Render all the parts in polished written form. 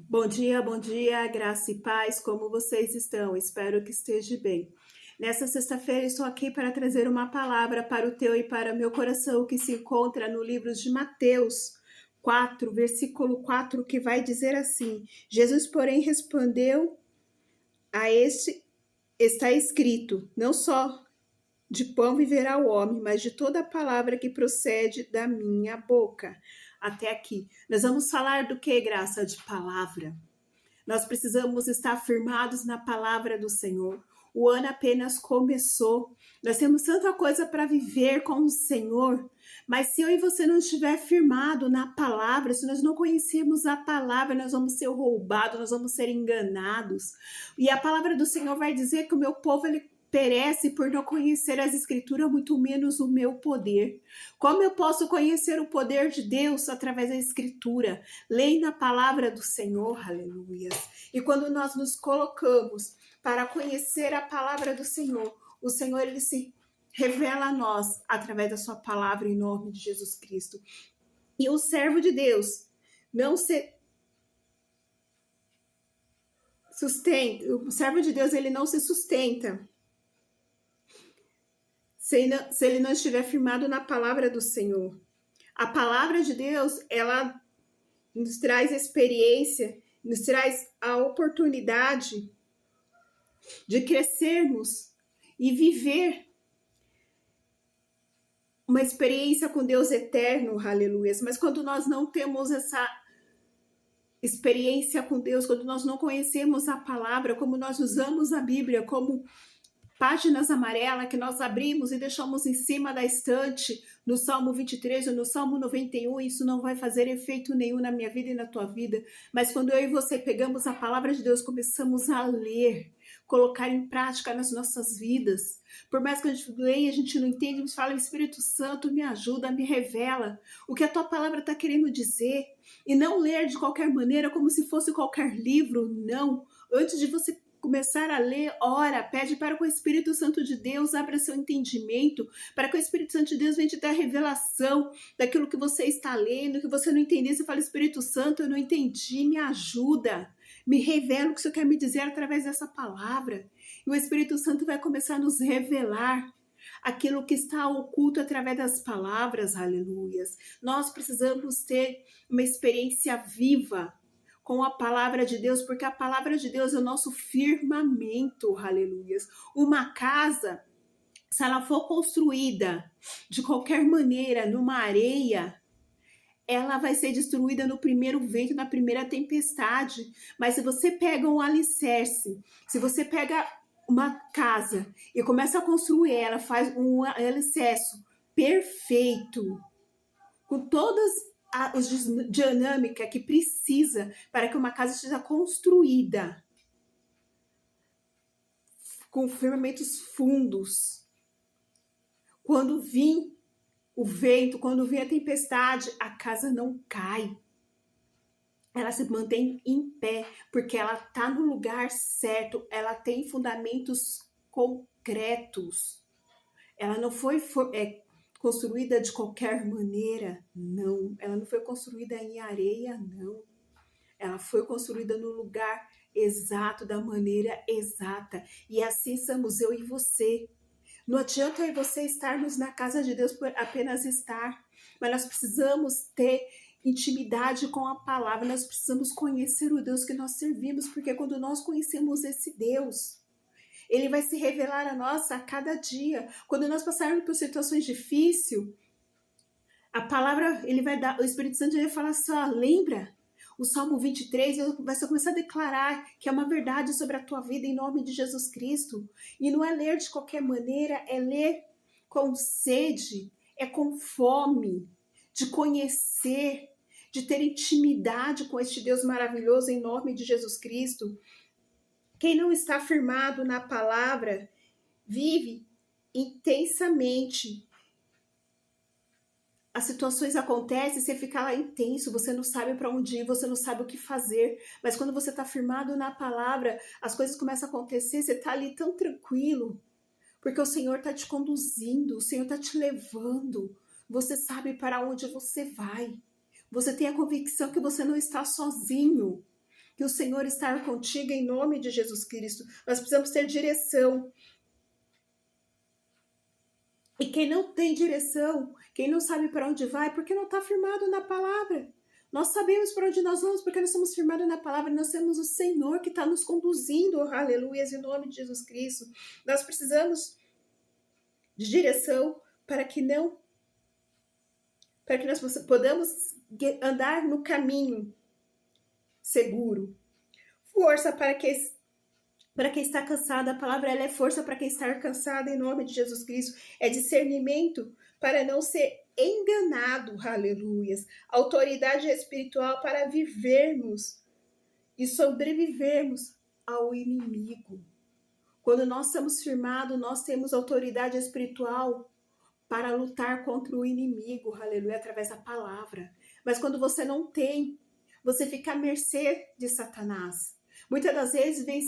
Bom dia, graça e paz, como vocês estão? Espero que esteja bem. Nessa sexta-feira estou aqui para trazer uma palavra para o teu e para o meu coração que se encontra no livro de Mateus 4, versículo 4, que vai dizer assim: Jesus, porém, respondeu a este, está escrito, não só de pão viverá o homem, mas de toda a palavra que procede da minha boca. Até aqui. Nós vamos falar do que, graça? De palavra. Nós precisamos estar firmados na palavra do Senhor. O ano apenas começou. Nós temos tanta coisa para viver com o Senhor. Mas se eu e você não estiver firmado na palavra, se nós não conhecermos a palavra, nós vamos ser roubados, nós vamos ser enganados. E a palavra do Senhor vai dizer que o meu povo ele perece por não conhecer as escrituras, muito menos o meu poder. Como eu posso conhecer o poder de Deus através da escritura? Leia na palavra do Senhor, aleluia. E quando nós nos colocamos para conhecer a palavra do Senhor, o Senhor ele se revela a nós através da sua palavra em nome de Jesus Cristo. E o servo de Deus não se sustenta, o servo de Deus ele não se sustenta se ele não estiver firmado na palavra do Senhor. A palavra de Deus, ela nos traz experiência, nos traz a oportunidade de crescermos e viver uma experiência com Deus eterno, aleluia. Mas quando nós não temos essa experiência com Deus, quando nós não conhecemos a palavra, como nós usamos a Bíblia como páginas amarelas que nós abrimos e deixamos em cima da estante, no Salmo 23 ou no Salmo 91, isso não vai fazer efeito nenhum na minha vida e na tua vida. Mas quando eu e você pegamos a palavra de Deus, começamos a ler, colocar em prática nas nossas vidas. Por mais que a gente leia, a gente não entende, a gente fala, Espírito Santo, me ajuda, me revela o que a tua palavra está querendo dizer. E não ler de qualquer maneira, como se fosse qualquer livro, não. Antes de você começar a ler, ora, pede para que o Espírito Santo de Deus abra seu entendimento, para que o Espírito Santo de Deus venha te dar revelação daquilo que você está lendo, que você não entendeu. Você fala, Espírito Santo, eu não entendi, me ajuda, me revela o que o Senhor quer me dizer através dessa palavra. E o Espírito Santo vai começar a nos revelar aquilo que está oculto através das palavras, aleluias. Nós precisamos ter uma experiência viva com a palavra de Deus, porque a palavra de Deus é o nosso firmamento, aleluias. Uma casa, se ela for construída de qualquer maneira, numa areia, ela vai ser destruída no primeiro vento, na primeira tempestade. Mas se você pega um alicerce, se você pega uma casa e começa a construir ela, faz um alicerce perfeito, com todas as dinâmicas que precisa para que uma casa seja construída, com firmamentos fundos. Quando vir o vento, quando vir a tempestade, a casa não cai. Ela se mantém em pé, porque ela está no lugar certo, ela tem fundamentos concretos. Ela não foi construída de qualquer maneira, não. Ela não foi construída em areia, não. Ela foi construída no lugar exato, da maneira exata. E assim somos eu e você. Não adianta eu e você estarmos na casa de Deus por apenas estar, mas nós precisamos ter intimidade com a palavra, nós precisamos conhecer o Deus que nós servimos, porque quando nós conhecemos esse Deus, ele vai se revelar a nós a cada dia. Quando nós passarmos por situações difíceis, a palavra, ele vai dar, o Espírito Santo vai falar assim, ó, lembra? O Salmo 23, vai começar a declarar que é uma verdade sobre a tua vida em nome de Jesus Cristo. E não é ler de qualquer maneira, é ler com sede, é com fome de conhecer, de ter intimidade com este Deus maravilhoso em nome de Jesus Cristo. Quem não está firmado na palavra vive intensamente. As situações acontecem, você fica lá intenso, você não sabe para onde ir, você não sabe o que fazer. Mas quando você está firmado na palavra, as coisas começam a acontecer, você está ali tão tranquilo, porque o Senhor está te conduzindo, o Senhor está te levando. Você sabe para onde você vai. Você tem a convicção que você não está sozinho. que o Senhor está contigo em nome de Jesus Cristo. Nós precisamos ter direção. E quem não tem direção, quem não sabe para onde vai, porque não está firmado na palavra. Nós sabemos para onde nós vamos, porque nós somos firmados na palavra, nós temos o Senhor que está nos conduzindo, aleluia, em nome de Jesus Cristo. Nós precisamos de direção para que nós podamos andar no caminho seguro. Força para quem está cansado, a palavra ela é força para quem está cansado em nome de Jesus Cristo, é discernimento para não ser enganado, aleluias, autoridade espiritual para vivermos e sobrevivermos ao inimigo. Quando nós estamos firmados, nós temos autoridade espiritual para lutar contra o inimigo, aleluia, através da palavra. Mas quando você não tem, você fica à mercê de Satanás. Muitas das vezes vem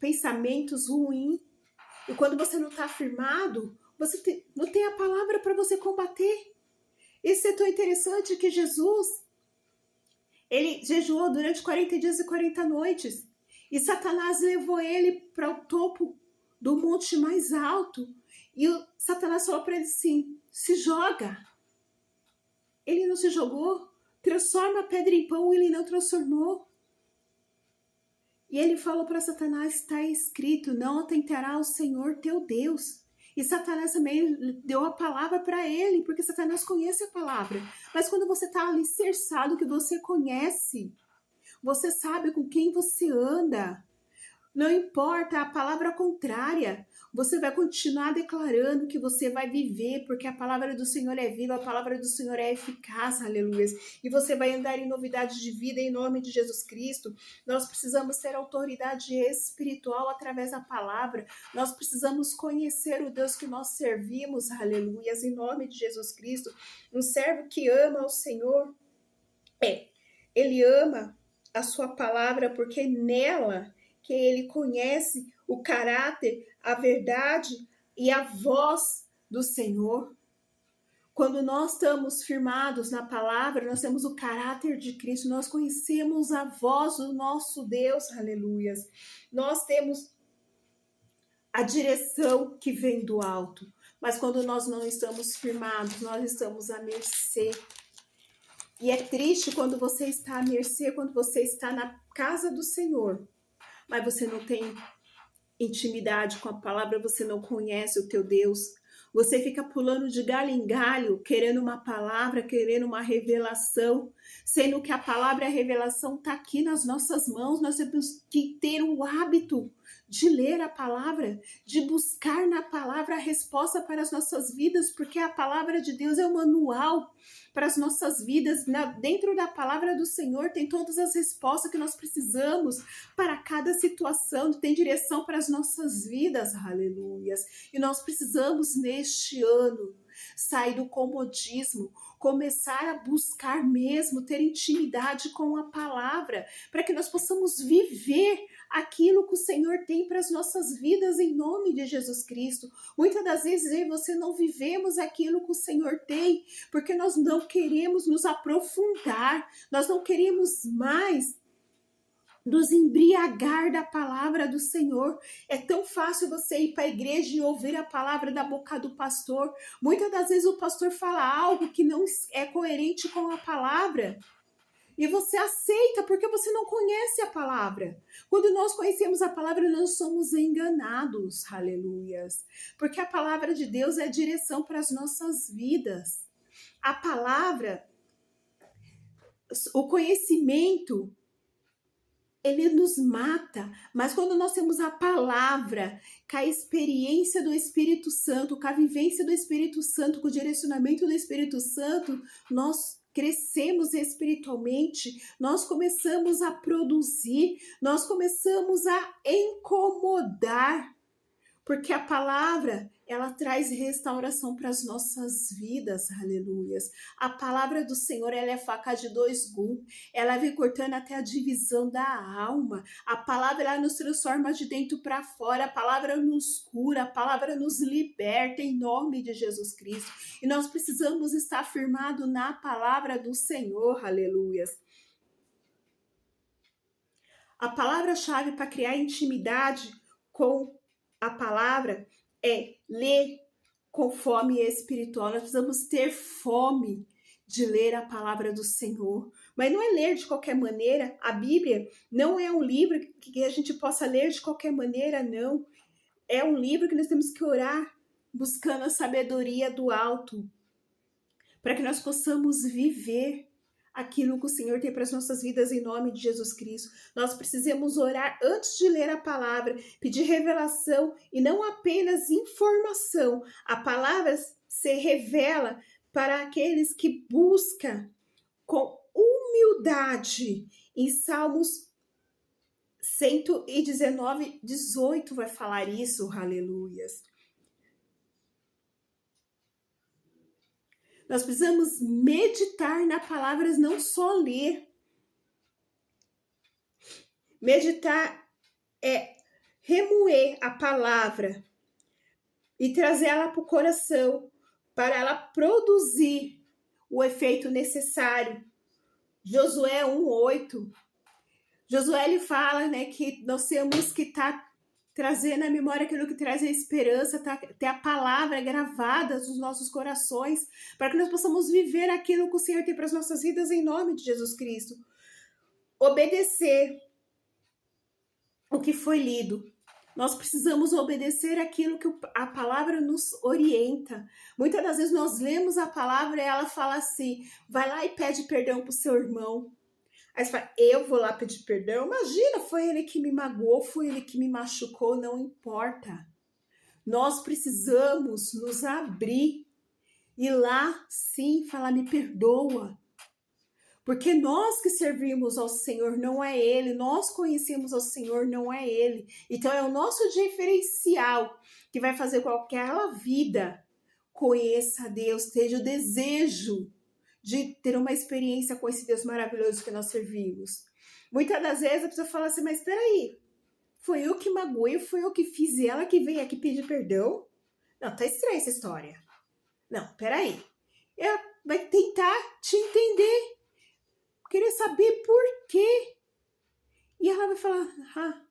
pensamentos ruins, e quando você não está firmado, você não tem a palavra para você combater. Isso é tão interessante que Jesus, ele jejuou durante 40 dias e 40 noites, e Satanás levou ele para o topo do monte mais alto, e o Satanás falou para ele assim, se joga. Ele não se jogou, transforma a pedra em pão, ele não transformou. E ele falou para Satanás, está escrito, não atentará ao Senhor teu Deus. E Satanás também deu a palavra para ele, porque Satanás conhece a palavra. Mas quando você está alicerçado, que você conhece, você sabe com quem você anda. Não importa a palavra contrária, você vai continuar declarando que você vai viver, porque a palavra do Senhor é viva, a palavra do Senhor é eficaz, aleluia. E você vai andar em novidade de vida em nome de Jesus Cristo. Nós precisamos ter autoridade espiritual através da palavra. Nós precisamos conhecer o Deus que nós servimos, aleluia, em nome de Jesus Cristo. Um servo que ama ao Senhor, ele ama a sua palavra, porque nela que ele conhece o caráter, a verdade e a voz do Senhor. Quando nós estamos firmados na palavra, nós temos o caráter de Cristo, nós conhecemos a voz do nosso Deus, aleluias. Nós temos a direção que vem do alto, mas quando nós não estamos firmados, nós estamos à mercê. E é triste quando você está à mercê, quando você está na casa do Senhor, mas você não tem intimidade com a palavra, você não conhece o teu Deus. Você fica pulando de galho em galho, querendo uma palavra, querendo uma revelação, sendo que a palavra e a revelação está aqui nas nossas mãos. Nós temos que ter o hábito de ler a palavra, de buscar na palavra a resposta para as nossas vidas, porque a palavra de Deus é o manual para as nossas vidas. Dentro da palavra do Senhor tem todas as respostas que nós precisamos para cada situação, tem direção para as nossas vidas, aleluias. E nós precisamos neste ano sair do comodismo, começar a buscar mesmo, ter intimidade com a palavra, para que nós possamos viver aquilo que o Senhor tem para as nossas vidas em nome de Jesus Cristo. Muitas das vezes eu e você não vivemos aquilo que o Senhor tem, porque nós não queremos nos aprofundar, nós não queremos mais nos embriagar da palavra do Senhor. É tão fácil você ir para a igreja e ouvir a palavra da boca do pastor. Muitas das vezes o pastor fala algo que não é coerente com a palavra, e você aceita porque você não conhece a palavra. Quando nós conhecemos a palavra, nós somos enganados, aleluias, porque a palavra de Deus é a direção para as nossas vidas. A palavra, o conhecimento, ele nos mata, mas quando nós temos a palavra, com a experiência do Espírito Santo, com a vivência do Espírito Santo, com o direcionamento do Espírito Santo, nós crescemos espiritualmente, nós começamos a produzir, nós começamos a incomodar, porque a palavra, ela traz restauração para as nossas vidas, aleluias. A palavra do Senhor, ela é faca de dois gumes, ela vem cortando até a divisão da alma. A palavra, ela nos transforma de dentro para fora, a palavra nos cura, a palavra nos liberta em nome de Jesus Cristo. E nós precisamos estar firmados na palavra do Senhor, aleluias. A palavra-chave para criar intimidade com a palavra é ler com fome espiritual. Nós precisamos ter fome de ler a palavra do Senhor. Mas não é ler de qualquer maneira. A Bíblia não é um livro que a gente possa ler de qualquer maneira, não. É um livro que nós temos que orar buscando a sabedoria do alto, para que nós possamos viver aquilo que o Senhor tem para as nossas vidas em nome de Jesus Cristo. Nós precisamos orar antes de ler a palavra, pedir revelação e não apenas informação. A palavra se revela para aqueles que buscam com humildade. Em Salmos 119, 18 vai falar isso, aleluias. Nós precisamos meditar na palavra, não só ler. Meditar é remoer a palavra e trazer ela para o coração, para ela produzir o efeito necessário. Josué 1:8. Josué ele fala, né, que nós temos que estar trazendo à memória aquilo que traz a esperança, ter a palavra gravada nos nossos corações, para que nós possamos viver aquilo que o Senhor tem para as nossas vidas em nome de Jesus Cristo. Obedecer o que foi lido. Nós precisamos obedecer aquilo que a palavra nos orienta. Muitas das vezes nós lemos a palavra e ela fala assim, vai lá e pede perdão para o seu irmão. Aí você fala, eu vou lá pedir perdão? Imagina, foi ele que me magoou, foi ele que me machucou, não importa. Nós precisamos nos abrir e lá sim falar, me perdoa. Porque nós que servimos ao Senhor, não é Ele. Nós conhecemos ao Senhor, não é Ele. Então é o nosso diferencial que vai fazer com que aquela vida conheça a Deus, tenha o desejo de ter uma experiência com esse Deus maravilhoso que nós servimos. Muitas das vezes a pessoa fala assim, mas peraí, foi eu que magoei, foi eu que fiz e ela que veio aqui pedir perdão? Não, tá estranha essa história. Não, peraí. Ela vai tentar te entender, querer saber por quê. E ela vai falar,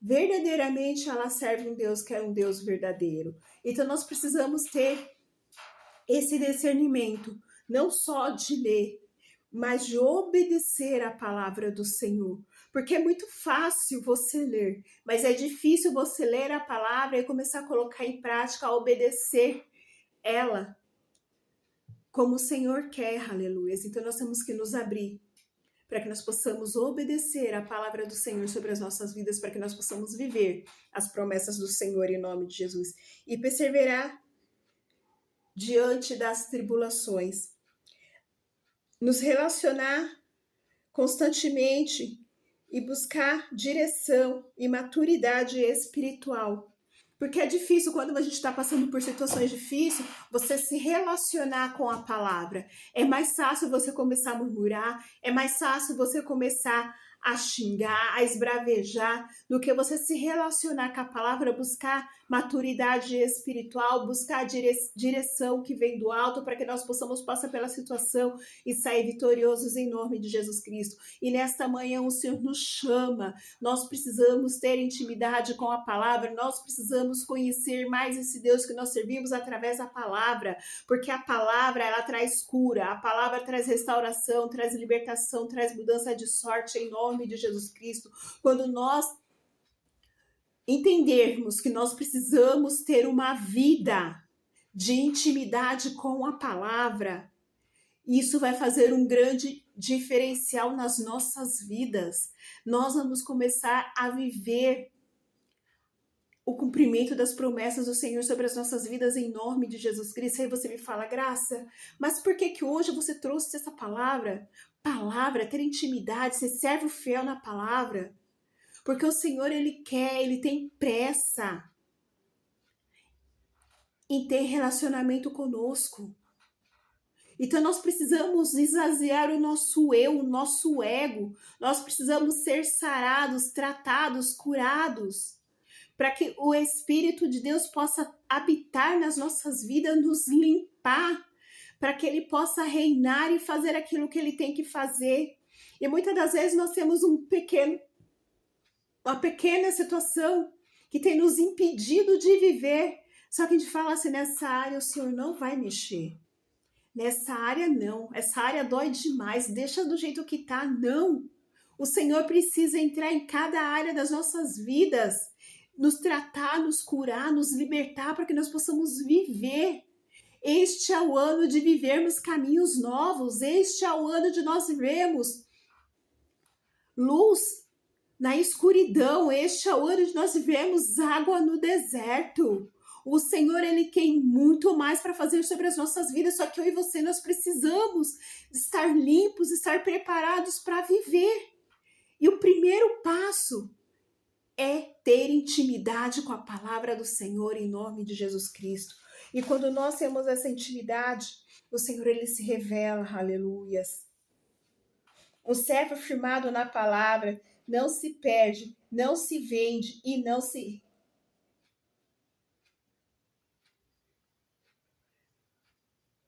verdadeiramente ela serve um Deus que é um Deus verdadeiro. Então nós precisamos ter esse discernimento, não só de ler, mas de obedecer a palavra do Senhor. Porque é muito fácil você ler, mas é difícil você ler a palavra e começar a colocar em prática, a obedecer ela como o Senhor quer, aleluia. Então nós temos que nos abrir para que nós possamos obedecer a palavra do Senhor sobre as nossas vidas, para que nós possamos viver as promessas do Senhor em nome de Jesus e perseverar diante das tribulações. Nos relacionar constantemente e buscar direção e maturidade espiritual. Porque é difícil, quando a gente está passando por situações difíceis, você se relacionar com a palavra. É mais fácil você começar a murmurar, é mais fácil você começar a xingar, a esbravejar, do que você se relacionar com a palavra, buscar maturidade espiritual, buscar a direção que vem do alto, para que nós possamos passar pela situação e sair vitoriosos em nome de Jesus Cristo. E nesta manhã o Senhor nos chama, nós precisamos ter intimidade com a palavra, nós precisamos conhecer mais esse Deus que nós servimos através da palavra, porque a palavra, ela traz cura, a palavra traz restauração, traz libertação, traz mudança de sorte em nome de Jesus Cristo. Quando nós entendermos que nós precisamos ter uma vida de intimidade com a palavra, isso vai fazer um grande diferencial nas nossas vidas. Nós vamos começar a viver o cumprimento das promessas do Senhor sobre as nossas vidas em nome de Jesus Cristo. Aí você me fala, Graça, mas por que hoje você trouxe essa palavra? Palavra, ter intimidade, ser servo fiel na palavra. Porque o Senhor, Ele quer, Ele tem pressa em ter relacionamento conosco. Então nós precisamos esvaziar o nosso eu, o nosso ego. Nós precisamos ser sarados, tratados, curados, para que o Espírito de Deus possa habitar nas nossas vidas, nos limpar, para que Ele possa reinar e fazer aquilo que Ele tem que fazer. E muitas das vezes nós temos um pequeno uma pequena situação que tem nos impedido de viver. Só que a gente fala assim, nessa área o Senhor não vai mexer. Nessa área não, essa área dói demais, deixa do jeito que tá, não. O Senhor precisa entrar em cada área das nossas vidas, nos tratar, nos curar, nos libertar para que nós possamos viver. Este é o ano de vivermos caminhos novos, este é o ano de nós vivermos luz na escuridão, este é o ano de nós vivermos água no deserto. O Senhor, Ele tem muito mais para fazer sobre as nossas vidas, só que eu e você, nós precisamos estar limpos, estar preparados para viver. E o primeiro passo é ter intimidade com a palavra do Senhor em nome de Jesus Cristo. E quando nós temos essa intimidade, o Senhor, Ele se revela, aleluias. O servo firmado na palavra não se perde, não se vende e não se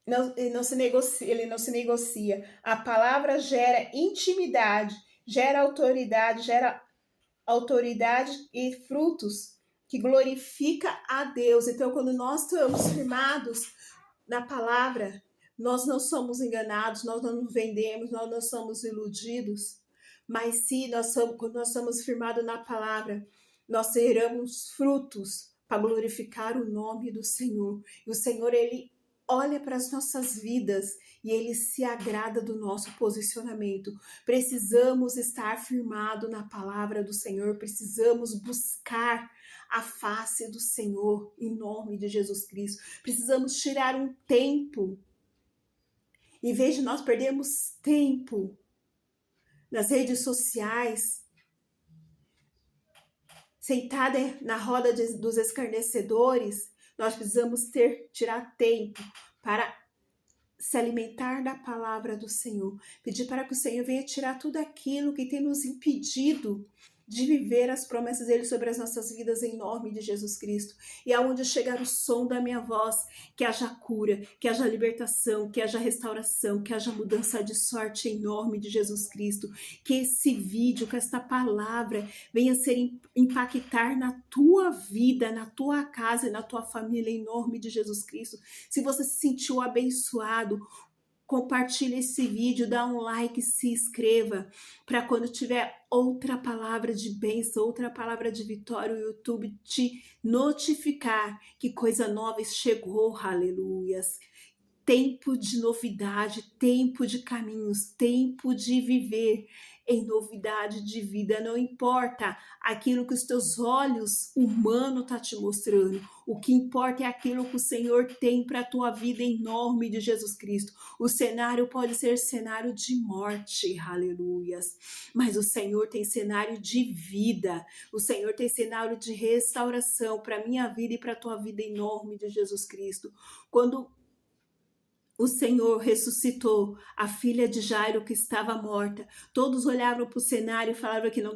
ele não se negocia. A palavra gera intimidade, gera autoridade e frutos que glorifica a Deus. Então, quando nós estamos firmados na palavra, nós não somos enganados, nós não nos vendemos, nós não somos iludidos. Mas se quando nós estamos firmados na palavra, nós teremos frutos para glorificar o nome do Senhor. E o Senhor, Ele olha para as nossas vidas e Ele se agrada do nosso posicionamento. Precisamos estar firmados na palavra do Senhor, precisamos buscar a face do Senhor em nome de Jesus Cristo. Precisamos tirar um tempo, em vez de nós perdermos tempo nas redes sociais, sentada na roda dos escarnecedores, nós precisamos tirar tempo para se alimentar da palavra do Senhor. Pedir para que o Senhor venha tirar tudo aquilo que tem nos impedido de viver as promessas dele sobre as nossas vidas em nome de Jesus Cristo. E aonde chegar o som da minha voz, que haja cura, que haja libertação, que haja restauração, que haja mudança de sorte em nome de Jesus Cristo. Que esse vídeo, que esta palavra venha impactar na tua vida, na tua casa e na tua família em nome de Jesus Cristo. Se você se sentiu abençoado, compartilhe esse vídeo, dá um like, se inscreva, para quando tiver outra palavra de bênção, outra palavra de vitória, o YouTube te notificar que coisa nova chegou, aleluias. Tempo de novidade, tempo de caminhos, tempo de viver em novidade de vida. Não importa aquilo que os teus olhos humanos estão te mostrando. O que importa é aquilo que o Senhor tem para a tua vida em nome de Jesus Cristo. O cenário pode ser cenário de morte, aleluias. Mas o Senhor tem cenário de vida. O Senhor tem cenário de restauração para a minha vida e para a tua vida em nome de Jesus Cristo. Quando o Senhor ressuscitou a filha de Jairo que estava morta, todos olhavam para o cenário e falavam que não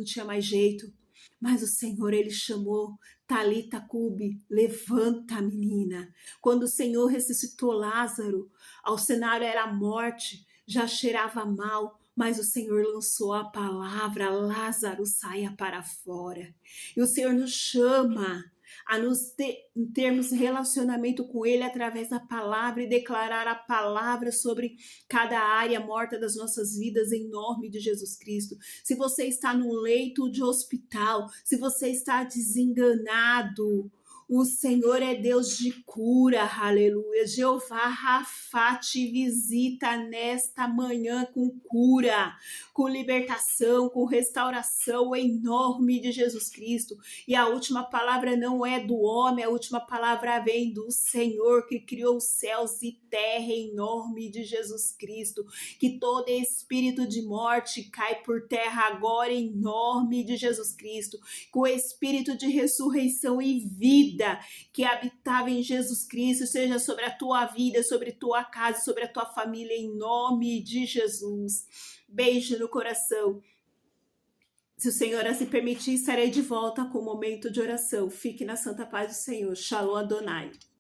tinha mais jeito. Mas o Senhor, Ele chamou Talita Cube, levanta, menina. Quando o Senhor ressuscitou Lázaro, o cenário era a morte, já cheirava mal, mas o Senhor lançou a palavra, Lázaro, saia para fora. E o Senhor nos chama a termos relacionamento com Ele através da palavra e declarar a palavra sobre cada área morta das nossas vidas em nome de Jesus Cristo. Se você está num leito de hospital, se você está desenganado, o Senhor é Deus de cura, aleluia. Jeová Rafá te visita nesta manhã com cura, com libertação, com restauração em nome de Jesus Cristo. E a última palavra não é do homem, a última palavra vem do Senhor que criou os céus e terra em nome de Jesus Cristo. Que todo espírito de morte cai por terra agora em nome de Jesus Cristo. Que o espírito de ressurreição e vida que habitava em Jesus Cristo seja sobre a tua vida, sobre a tua casa, sobre a tua família, em nome de Jesus. Beijo no coração. Se o Senhor assim permitir, estarei de volta com o momento de oração. Fique na santa paz do Senhor. Shalom Adonai.